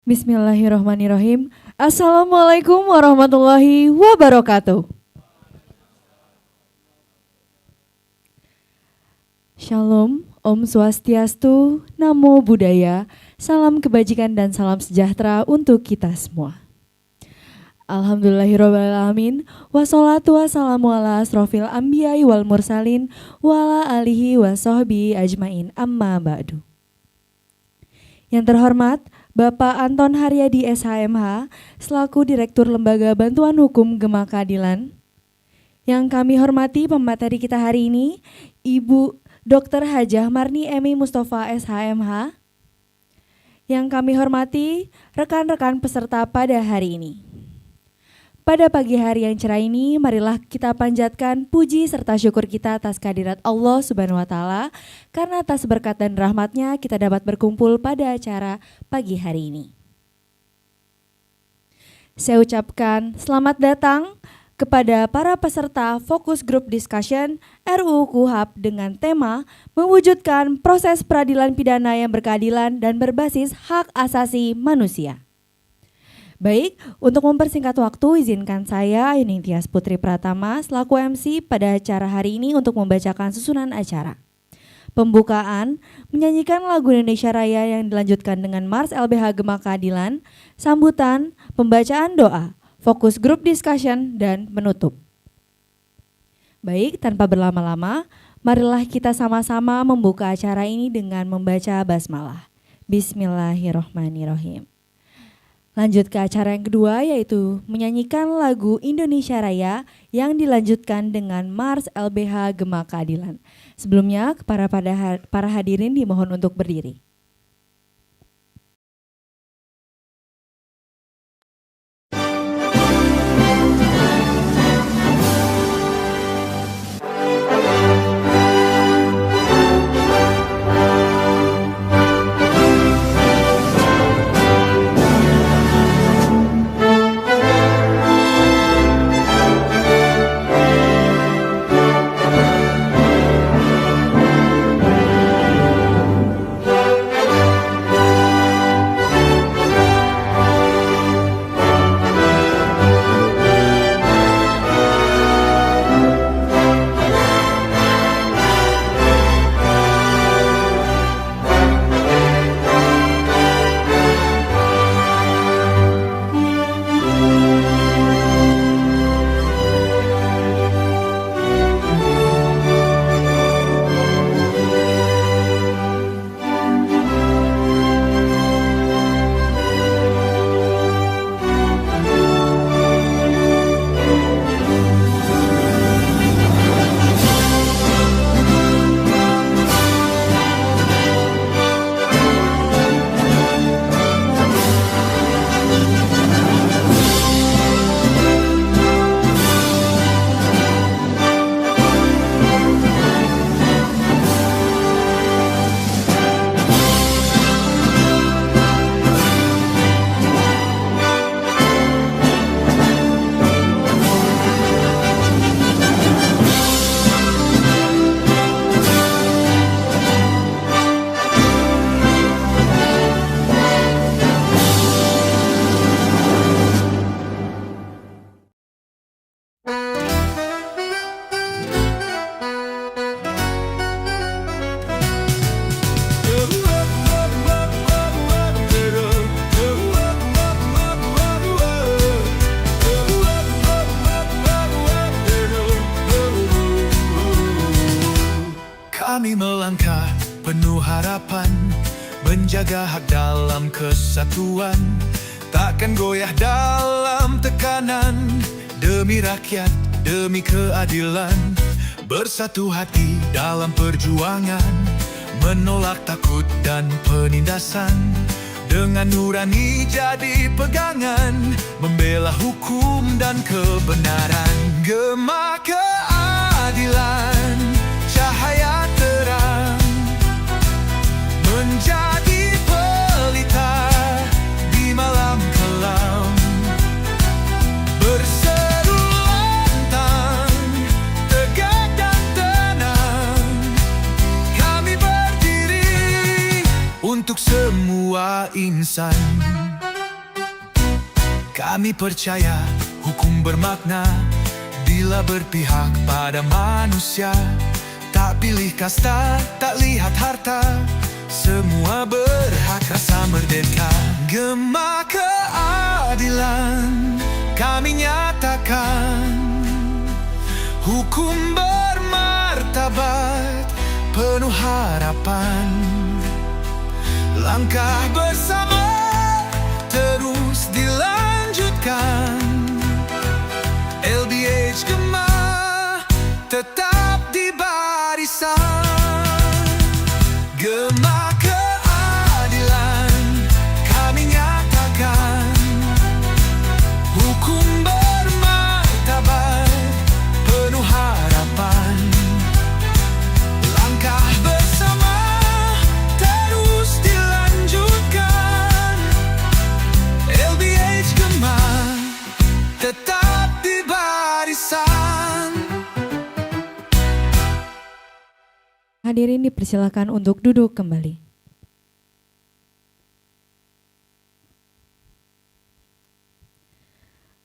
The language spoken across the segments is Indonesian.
Bismillahirrahmanirrahim. Assalamualaikum warahmatullahi wabarakatuh. Shalom, Om Swastiastu, Namo Buddhaya, salam kebajikan dan salam sejahtera untuk kita semua. Alhamdulillahirrahmanirrahim. Wassalatu wassalamu ala asrofil anbiya'i wal mursalin wa ala alihi wa sahbihi ajmain amma ba'du. Yang terhormat Bapak Anton Haryadi SHMH selaku Direktur Lembaga Bantuan Hukum Gema Keadilan. Yang kami hormati pemateri kita hari ini Ibu Dr. Hajah Marni Emi Mustafa SHMH. Yang kami hormati rekan-rekan peserta pada hari ini. Pada pagi hari yang cerah ini, marilah kita panjatkan puji serta syukur kita atas kehadirat Allah Subhanahu wa Ta'ala, karena atas berkat dan rahmat-Nya kita dapat berkumpul pada acara pagi hari ini. Saya ucapkan selamat datang kepada para peserta Fokus Group Discussion RUU KUHP dengan tema mewujudkan proses peradilan pidana yang berkeadilan dan berbasis hak asasi manusia. Baik, untuk mempersingkat waktu, izinkan saya Yunitias Putri Pratama selaku MC pada acara hari ini untuk membacakan susunan acara. Pembukaan, menyanyikan lagu Indonesia Raya yang dilanjutkan dengan Mars LBH Gema Keadilan, sambutan, pembacaan doa, fokus group discussion, dan menutup. Baik, tanpa berlama-lama, marilah kita sama-sama membuka acara ini dengan membaca basmalah. Bismillahirrahmanirrahim. Lanjut ke acara yang kedua, yaitu menyanyikan lagu Indonesia Raya yang dilanjutkan dengan Mars LBH Gema Keadilan. Sebelumnya, para hadirin dimohon untuk berdiri. Kami melangkah penuh harapan, menjaga hak dalam kesatuan, takkan goyah dalam tekanan, demi rakyat, demi keadilan. Bersatu hati dalam perjuangan, menolak takut dan penindasan, dengan nurani jadi pegangan, membela hukum dan kebenaran. Gema keadilan, cahaya terang, menjadi pelita di malam kelam. Berseru lantang, tegak dan tenang, kami berdiri untuk semua insan. Kami percaya hukum bermakna bila berpihak pada manusia. Tak pilih kasta, tak lihat harta, semua berhak rasa merdeka. Gema keadilan kami nyatakan, hukum bermartabat penuh harapan. Langkah bersama terus dilanjutkan. LBH Gema tetap di barisan. Gema keadilan kami nyatakan, hukum bermartabat penuh harapan. Langkah bersama terus dilanjutkan. LBH Gema tetap di barisan. Hadirin dipersilakan untuk duduk kembali.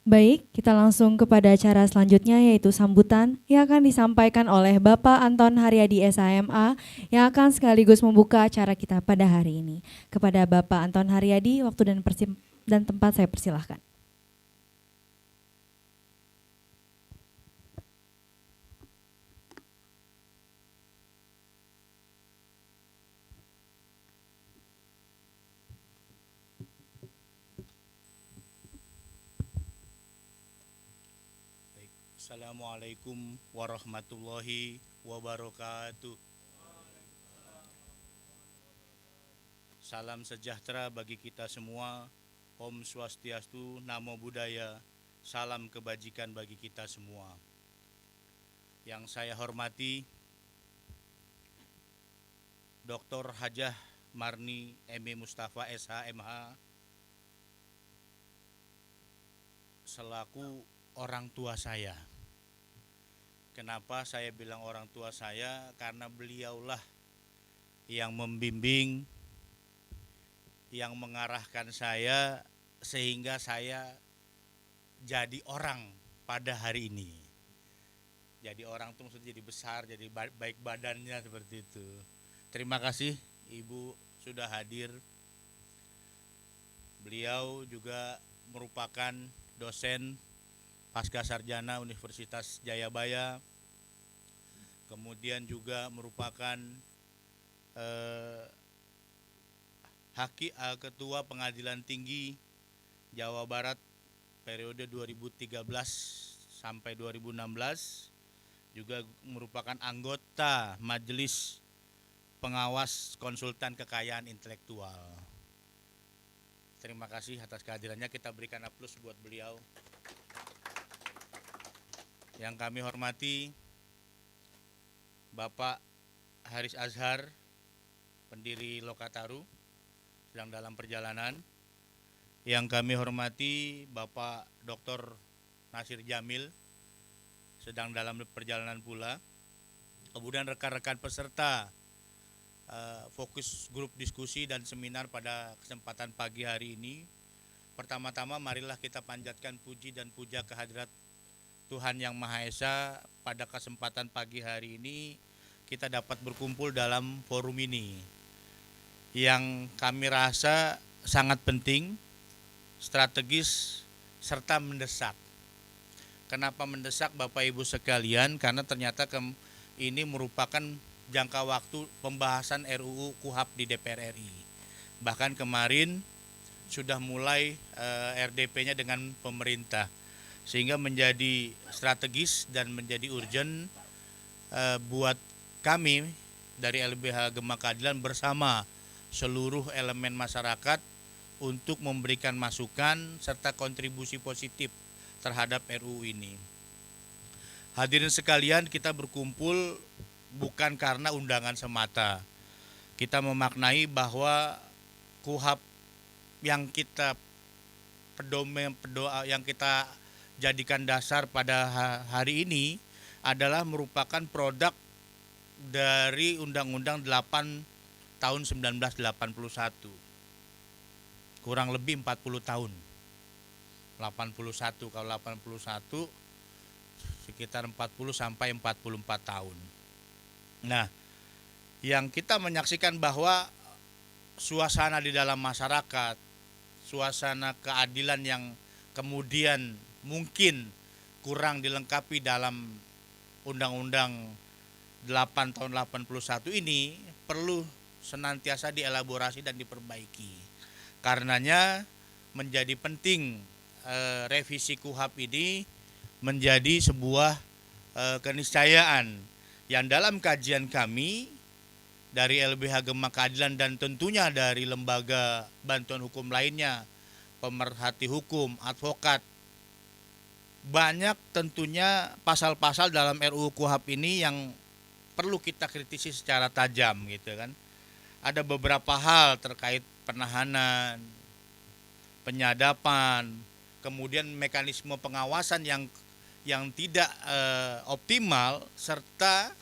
Baik, kita langsung kepada acara selanjutnya yaitu sambutan yang akan disampaikan oleh Bapak Anton Haryadi SHMA yang akan sekaligus membuka acara kita pada hari ini. Kepada Bapak Anton Haryadi, waktu dan tempat saya persilahkan. Assalamualaikum warahmatullahi wabarakatuh. Salam sejahtera bagi kita semua. Om Swastiastu, Namo Buddhaya. Salam kebajikan bagi kita semua. Yang saya hormati Dr. Hajah Marni M.E. Mustafa SHMH selaku orang tua saya. Kenapa saya bilang orang tua saya? Karena beliaulah yang membimbing, yang mengarahkan saya sehingga saya jadi orang pada hari ini. Jadi orang itu maksudnya jadi besar, jadi baik badannya seperti itu. Terima kasih Ibu sudah hadir. Beliau juga merupakan dosen Pasca Sarjana Universitas Jayabaya, kemudian juga merupakan Ketua Pengadilan Tinggi Jawa Barat periode 2013 sampai 2016, juga merupakan anggota Majelis Pengawas Konsultan Kekayaan Intelektual. Terima kasih atas kehadirannya, kita berikan aplaus buat beliau. Yang kami hormati Bapak Haris Azhar, pendiri Lokataru, sedang dalam perjalanan. Yang kami hormati Bapak Dr. Nasir Jamil, sedang dalam perjalanan pula. Kemudian rekan-rekan peserta fokus grup diskusi dan seminar pada kesempatan pagi hari ini. Pertama-tama marilah kita panjatkan puji dan puja kehadirat Tuhan Yang Maha Esa. Pada kesempatan pagi hari ini kita dapat berkumpul dalam forum ini yang kami rasa sangat penting, strategis, serta mendesak. Kenapa mendesak Bapak Ibu sekalian? Karena ternyata ini merupakan jangka waktu pembahasan RUU KUHP di DPR RI. Bahkan kemarin sudah mulai RDP-nya dengan pemerintah, sehingga menjadi strategis dan menjadi urgent buat kami dari LBH Gema Keadilan bersama seluruh elemen masyarakat untuk memberikan masukan serta kontribusi positif terhadap RUU ini. Hadirin sekalian, kita berkumpul bukan karena undangan semata. Kita memaknai bahwa KUHP yang kita yang kita jadikan dasar pada hari ini adalah merupakan produk dari Undang-Undang 8 tahun 1981. Kurang lebih 40 tahun. 81, kalau 81 sekitar 40 sampai 44 tahun. Nah, yang kita menyaksikan bahwa suasana di dalam masyarakat, suasana keadilan yang kemudian mungkin kurang dilengkapi dalam Undang-Undang 8 tahun 81 ini perlu senantiasa dielaborasi dan diperbaiki. Karenanya menjadi penting revisi KUHP ini menjadi sebuah keniscayaan yang dalam kajian kami dari LBH Gema Keadilan dan tentunya dari lembaga bantuan hukum lainnya, pemerhati hukum, advokat, banyak tentunya pasal-pasal dalam RUU KUHP ini yang perlu kita kritisi secara tajam gitu kan. Ada beberapa hal terkait penahanan, penyadapan, kemudian mekanisme pengawasan yang tidak optimal serta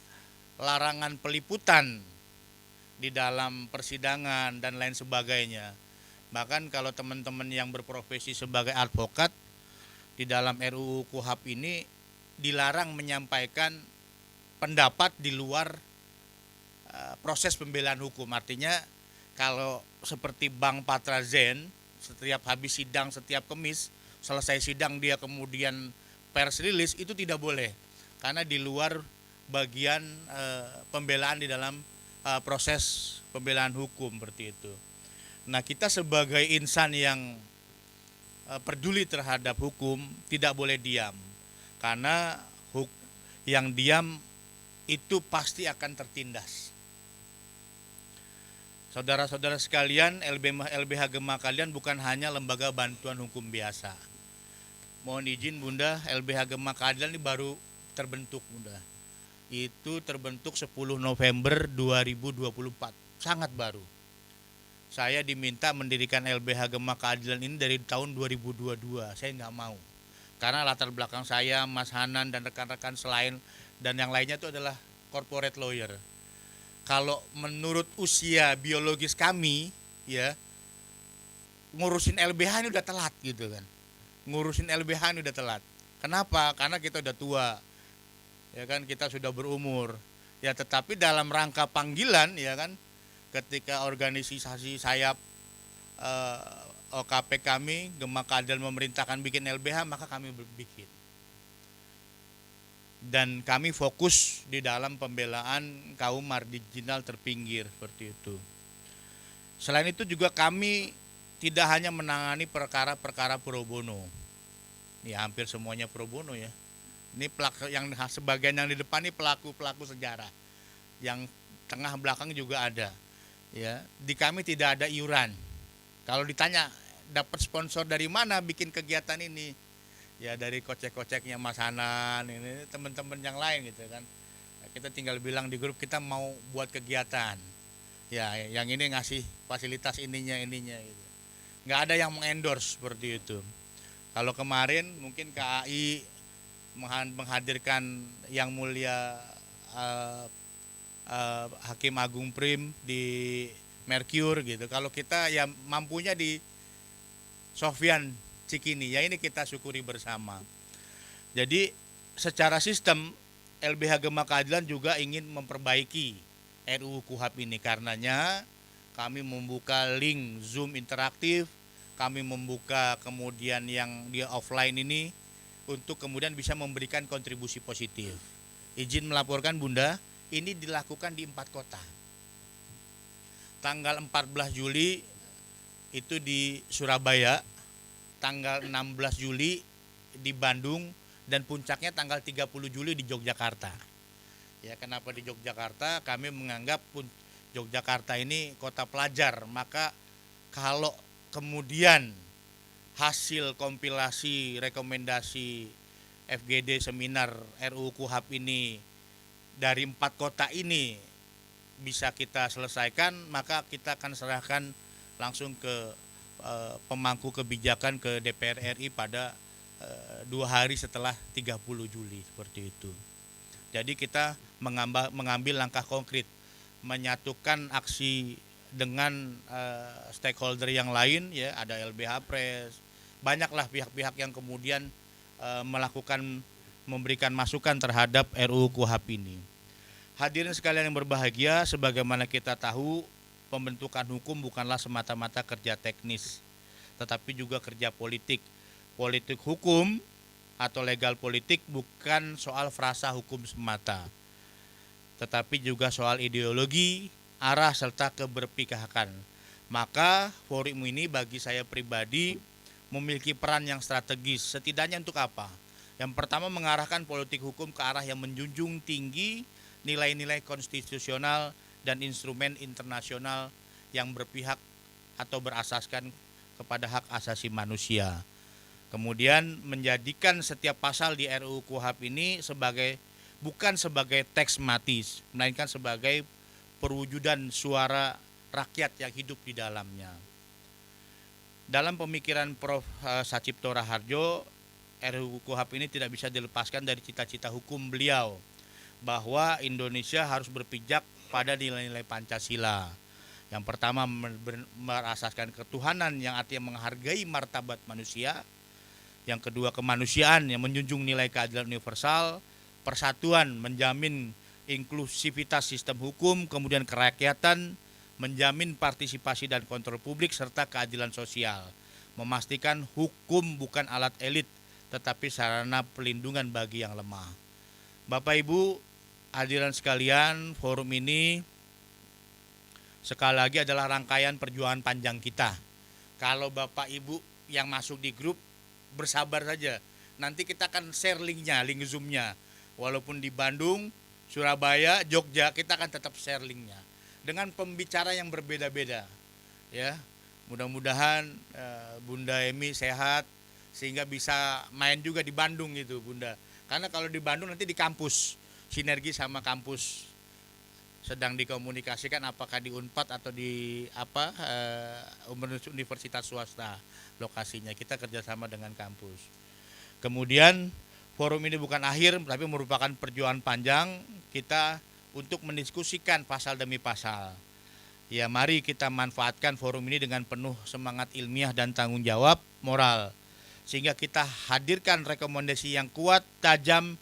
larangan peliputan di dalam persidangan dan lain sebagainya. Bahkan kalau teman-teman yang berprofesi sebagai advokat di dalam RUU KUHP ini dilarang menyampaikan pendapat di luar proses pembelaan hukum. Artinya kalau seperti Bang Patra Zen, setiap habis sidang, setiap Kamis selesai sidang dia kemudian pers rilis, itu tidak boleh karena di luar bagian pembelaan di dalam proses pembelaan hukum seperti itu. Nah, kita sebagai insan yang peduli terhadap hukum tidak boleh diam, karena yang diam itu pasti akan tertindas. Saudara-saudara sekalian, LBH Gema Keadilan bukan hanya lembaga bantuan hukum biasa. Mohon izin Bunda, LBH Gema Keadilan ini baru terbentuk Bunda. Itu terbentuk 10 November 2024, sangat baru. Saya diminta mendirikan LBH Gema Keadilan ini dari tahun 2022, saya nggak mau. Karena latar belakang saya, Mas Hanan dan rekan-rekan selain dan yang lainnya itu adalah corporate lawyer. Kalau menurut usia biologis kami, ya ngurusin LBH ini udah telat gitu kan. Ngurusin LBH ini udah telat. Kenapa? Karena kita udah tua, ya kan, kita sudah berumur. Ya tetapi dalam rangka panggilan, ya kan, ketika organisasi sayap OKP kami, Gema Keadilan memerintahkan bikin LBH, maka kami bikin. Dan kami fokus di dalam pembelaan kaum marginal terpinggir seperti itu. Selain itu juga kami tidak hanya menangani perkara-perkara pro bono. Ya hampir semuanya pro bono ya. Ini yang sebagian yang di depan ini pelaku sejarah. Yang tengah belakang juga ada. Ya, di kami tidak ada iuran. Kalau ditanya dapat sponsor dari mana bikin kegiatan ini? Ya dari kocek-koceknya Mas Hanan, ini teman-teman yang lain gitu kan. Nah, kita tinggal bilang di grup kita mau buat kegiatan. Ya, yang ini ngasih fasilitas ininya gitu. Nggak ada yang mengendorse seperti itu. Kalau kemarin mungkin KAI menghadirkan yang mulia Hakim Agung Prim di Mercure gitu. Kalau kita ya mampunya di Sofyan Cikini, ya ini kita syukuri bersama. Jadi secara sistem LBH Gema Keadilan juga ingin memperbaiki RUU KUHP ini. Karenanya kami membuka link Zoom interaktif, kami membuka kemudian yang dia offline ini untuk kemudian bisa memberikan kontribusi positif. Izin melaporkan Bunda, ini dilakukan di 4 kota. Tanggal 14 Juli itu di Surabaya, tanggal 16 Juli di Bandung, dan puncaknya tanggal 30 Juli di Yogyakarta. Ya, kenapa di Yogyakarta? Kami menganggap Yogyakarta ini kota pelajar, maka kalau kemudian hasil kompilasi rekomendasi FGD seminar RUU KUHP ini dari 4 kota ini bisa kita selesaikan, maka kita akan serahkan langsung ke pemangku kebijakan ke DPR RI pada 2 hari setelah 30 Juli seperti itu. Jadi kita mengambil langkah konkret, menyatukan aksi dengan stakeholder yang lain, ya ada LBH Press, banyaklah pihak-pihak yang kemudian memberikan masukan terhadap RUU KUHP ini. Hadirin sekalian yang berbahagia, sebagaimana kita tahu, pembentukan hukum bukanlah semata-mata kerja teknis, tetapi juga kerja politik. Politik hukum atau legal politik bukan soal frasa hukum semata, tetapi juga soal ideologi, arah, serta keberpihakan. Maka forum ini bagi saya pribadi memiliki peran yang strategis. Setidaknya untuk apa? Yang pertama, mengarahkan politik hukum ke arah yang menjunjung tinggi nilai-nilai konstitusional dan instrumen internasional yang berpihak atau berasaskan kepada hak asasi manusia. Kemudian menjadikan setiap pasal di RUU KUHP ini bukan sebagai teks mati, melainkan sebagai perwujudan suara rakyat yang hidup di dalamnya. Dalam pemikiran Prof. Sacipto Raharjo, RUU KUHP ini tidak bisa dilepaskan dari cita-cita hukum beliau, bahwa Indonesia harus berpijak pada nilai-nilai Pancasila. Yang pertama, merasaskan ketuhanan yang artinya menghargai martabat manusia. Yang kedua, kemanusiaan yang menjunjung nilai keadilan universal. Persatuan, menjamin inklusivitas sistem hukum. Kemudian kerakyatan, menjamin partisipasi dan kontrol publik serta keadilan sosial. Memastikan hukum bukan alat elit, tetapi sarana pelindungan bagi yang lemah. Bapak Ibu hadirin sekalian, forum ini sekali lagi adalah rangkaian perjuangan panjang kita. Kalau Bapak Ibu yang masuk di grup, bersabar saja. Nanti kita akan share linknya, link Zoom-nya. Walaupun di Bandung, Surabaya, Jogja, kita akan tetap share linknya. Dengan pembicara yang berbeda-beda. Ya, mudah-mudahan Bunda Emi sehat, sehingga bisa main juga di Bandung gitu Bunda. Karena kalau di Bandung nanti di kampus, sinergi sama kampus sedang dikomunikasikan apakah di Unpad atau di universitas swasta lokasinya. Kita kerjasama dengan kampus. Kemudian forum ini bukan akhir, tapi merupakan perjuangan panjang kita untuk mendiskusikan pasal demi pasal. Ya, mari kita manfaatkan forum ini dengan penuh semangat ilmiah dan tanggung jawab moral, sehingga kita hadirkan rekomendasi yang kuat, tajam,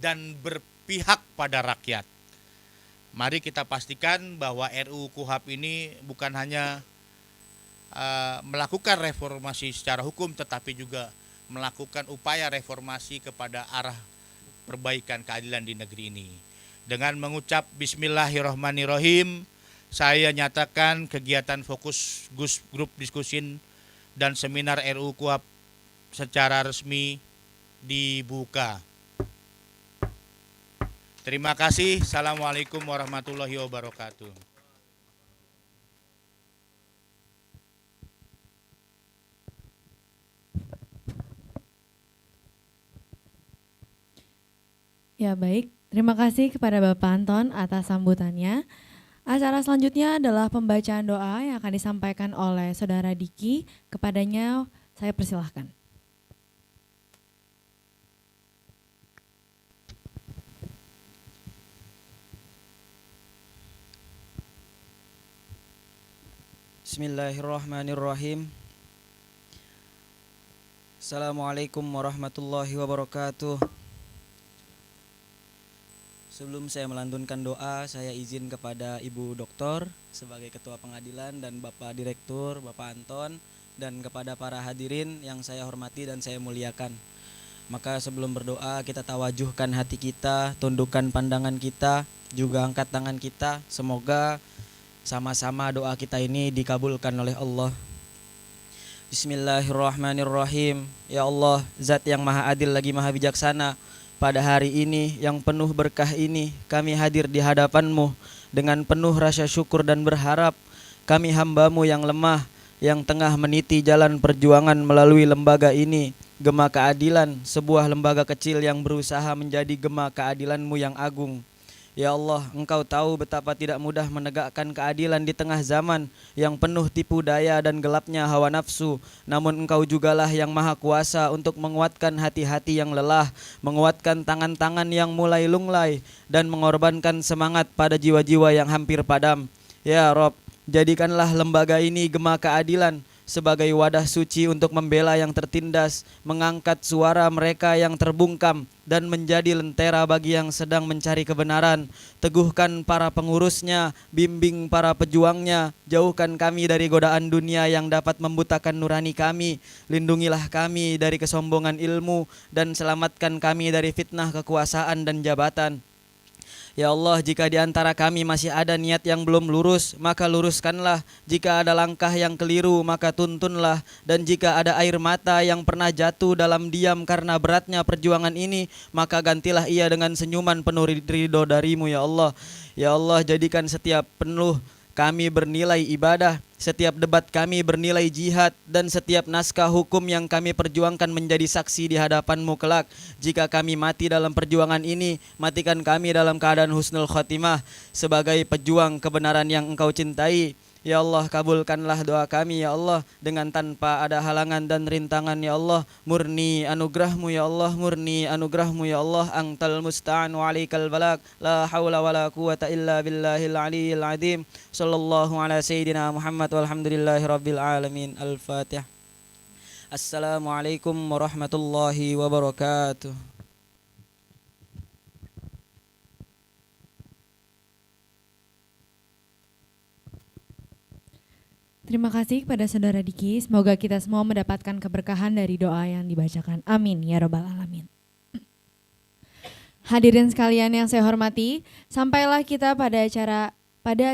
dan berpihak pada rakyat. Mari kita pastikan bahwa RUU KUHP ini bukan hanya melakukan reformasi secara hukum, tetapi juga melakukan upaya reformasi kepada arah perbaikan keadilan di negeri ini. Dengan mengucap Bismillahirrahmanirrahim, saya nyatakan kegiatan fokus grup diskusi dan seminar RUU KUHP secara resmi dibuka. Terima kasih. Assalamualaikum warahmatullahi wabarakatuh. Ya baik, terima kasih kepada Bapak Anton atas sambutannya. Acara selanjutnya adalah pembacaan doa yang akan disampaikan oleh Saudara Diki. Kepadanya saya persilahkan. Bismillahirrahmanirrahim. Assalamualaikum warahmatullahi wabarakatuh. Sebelum saya melantunkan doa, saya izin kepada Ibu Doktor sebagai Ketua Pengadilan dan Bapak Direktur, Bapak Anton, dan kepada para hadirin yang saya hormati dan saya muliakan. Maka sebelum berdoa, kita tawajuhkan hati kita, tundukkan pandangan kita, juga angkat tangan kita. Semoga sama-sama doa kita ini dikabulkan oleh Allah. Bismillahirrahmanirrahim. Ya Allah, Zat yang maha adil lagi maha bijaksana, pada hari ini yang penuh berkah ini, kami hadir di hadapan-Mu dengan penuh rasa syukur dan berharap. Kami hamba-Mu yang lemah, yang tengah meniti jalan perjuangan melalui lembaga ini, Gema Keadilan, sebuah lembaga kecil yang berusaha menjadi gema keadilan-Mu yang agung. Ya Allah, Engkau tahu betapa tidak mudah menegakkan keadilan di tengah zaman yang penuh tipu daya dan gelapnya hawa nafsu. Namun Engkau jugalah yang maha kuasa untuk menguatkan hati-hati yang lelah, menguatkan tangan-tangan yang mulai lunglai, dan mengorbankan semangat pada jiwa-jiwa yang hampir padam. Ya Rob, jadikanlah lembaga ini gema keadilan, sebagai wadah suci untuk membela yang tertindas, mengangkat suara mereka yang terbungkam, dan menjadi lentera bagi yang sedang mencari kebenaran. Teguhkan para pengurusnya, bimbing para pejuangnya, jauhkan kami dari godaan dunia yang dapat membutakan nurani kami, lindungilah kami dari kesombongan ilmu, dan selamatkan kami dari fitnah kekuasaan dan jabatan. Ya Allah, jika di antara kami masih ada niat yang belum lurus, maka luruskanlah. Jika ada langkah yang keliru, maka tuntunlah. Dan jika ada air mata yang pernah jatuh dalam diam karena beratnya perjuangan ini, maka gantilah ia dengan senyuman penuh ridho darimu ya Allah. Ya Allah, jadikan setiap penuh kami bernilai ibadah, setiap debat kami bernilai jihad, dan setiap naskah hukum yang kami perjuangkan menjadi saksi di hadapan-Mu kelak. Jika kami mati dalam perjuangan ini, matikan kami dalam keadaan husnul khotimah sebagai pejuang kebenaran yang Engkau cintai. Ya Allah, kabulkanlah doa kami ya Allah dengan tanpa ada halangan dan rintangan ya Allah. Murni anugerah-Mu ya Allah, murni anugerah-Mu ya Allah. Antal musta'an wa alaikal balak. La hawla wa la quwata illa billahil aliyyil azim. Sallallahu ala sayyidina Muhammad walhamdulillahi rabbil alamin. Al-Fatihah. Assalamualaikum warahmatullahi wabarakatuh. Terima kasih kepada Saudara Diki. Semoga kita semua mendapatkan keberkahan dari doa yang dibacakan. Amin ya robbal alamin. Hadirin sekalian yang saya hormati, sampailah kita pada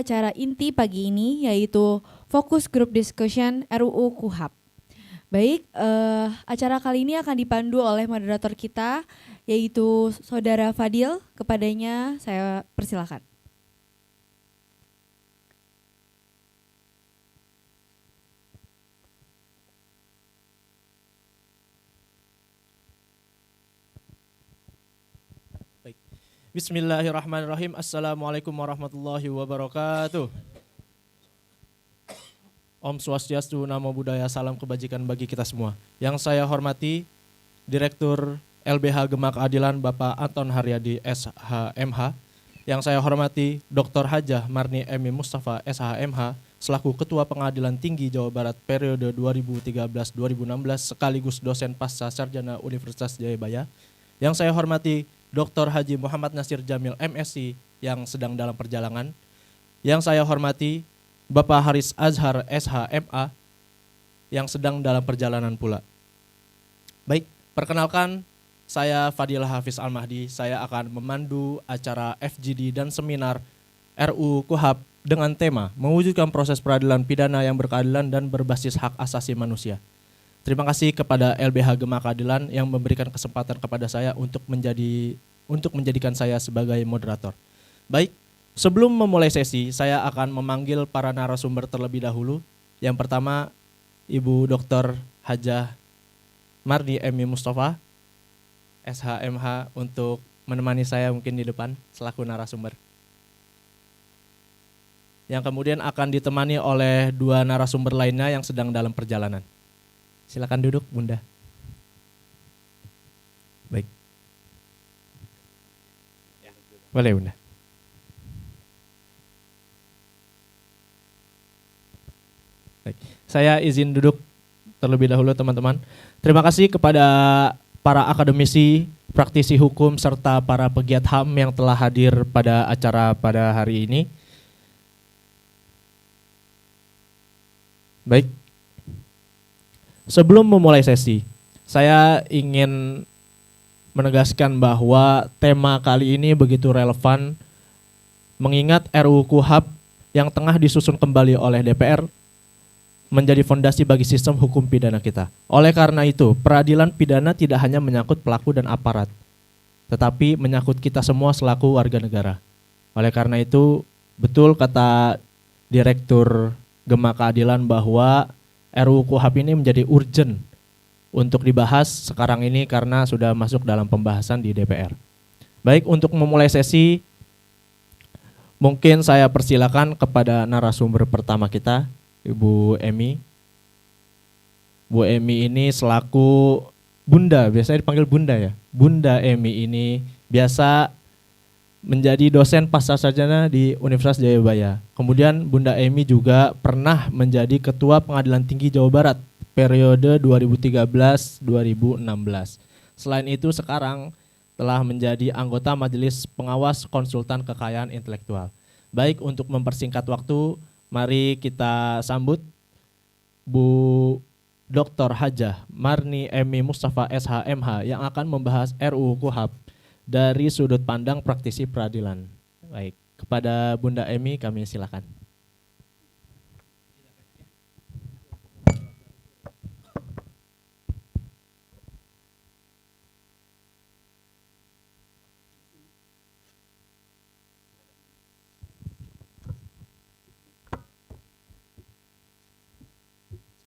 acara inti pagi ini, yaitu Fokus Group Discussion RUU KUHAP. Baik, acara kali ini akan dipandu oleh moderator kita, yaitu Saudara Fadil. Kepadanya saya persilakan. Bismillahirrahmanirrahim. Assalamualaikum warahmatullahi wabarakatuh. Om Swastiastu, Namo Buddhaya, salam kebajikan bagi kita semua. Yang saya hormati Direktur LBH Gema Keadilan Bapak Anton Haryadi SHMH. Yang saya hormati Dr. Hajah Marni Emi Mustafa SHMH selaku Ketua Pengadilan Tinggi Jawa Barat periode 2013-2016 sekaligus dosen pasca sarjana Universitas Jayabaya. Yang saya hormati Dr. Haji Muhammad Nasir Jamil MSc yang sedang dalam perjalanan. Yang saya hormati Bapak Haris Azhar SHMA yang sedang dalam perjalanan pula. Baik, perkenalkan saya Fadil Hafiz Al-Mahdi. Saya akan memandu acara FGD dan seminar RUU KUHAP dengan tema mewujudkan proses peradilan pidana yang berkeadilan dan berbasis hak asasi manusia. Terima kasih kepada LBH Gema Keadilan yang memberikan kesempatan kepada saya untuk menjadikan saya sebagai moderator. Baik, sebelum memulai sesi, saya akan memanggil para narasumber terlebih dahulu. Yang pertama, Ibu Dr. Hajah Marni Emi Mustafa, SHMH, untuk menemani saya mungkin di depan selaku narasumber. Yang kemudian akan ditemani oleh dua narasumber lainnya yang sedang dalam perjalanan. Silakan duduk, Bunda. Baik. Boleh, Bunda. Baik. Saya izin duduk terlebih dahulu, teman-teman. Terima kasih kepada para akademisi, praktisi hukum, serta para pegiat HAM yang telah hadir pada acara pada hari ini. Baik. Sebelum memulai sesi, saya ingin menegaskan bahwa tema kali ini begitu relevan mengingat RUU KUHAP yang tengah disusun kembali oleh DPR menjadi fondasi bagi sistem hukum pidana kita. Oleh karena itu, peradilan pidana tidak hanya menyangkut pelaku dan aparat, tetapi menyangkut kita semua selaku warga negara. Oleh karena itu, betul kata Direktur Gema Keadilan bahwa RUU KUHAP ini menjadi urgent untuk dibahas sekarang ini karena sudah masuk dalam pembahasan di DPR. Baik, untuk memulai sesi, mungkin saya persilakan kepada narasumber pertama kita, Ibu Emi. Bu Emi ini selaku Bunda, biasanya dipanggil Bunda ya. Bunda Emi ini biasa menjadi dosen pasca sarjana di Universitas Jayabaya. Kemudian Bunda Emi juga pernah menjadi Ketua Pengadilan Tinggi Jawa Barat periode 2013-2016. Selain itu sekarang telah menjadi anggota Majelis Pengawas Konsultan Kekayaan Intelektual. Baik, untuk mempersingkat waktu, mari kita sambut Bu Dr. Hajah Marni Emi Mustafa SHMH yang akan membahas RUU Kuhap dari sudut pandang praktisi peradilan. Baik, kepada Bunda Emi kami silakan.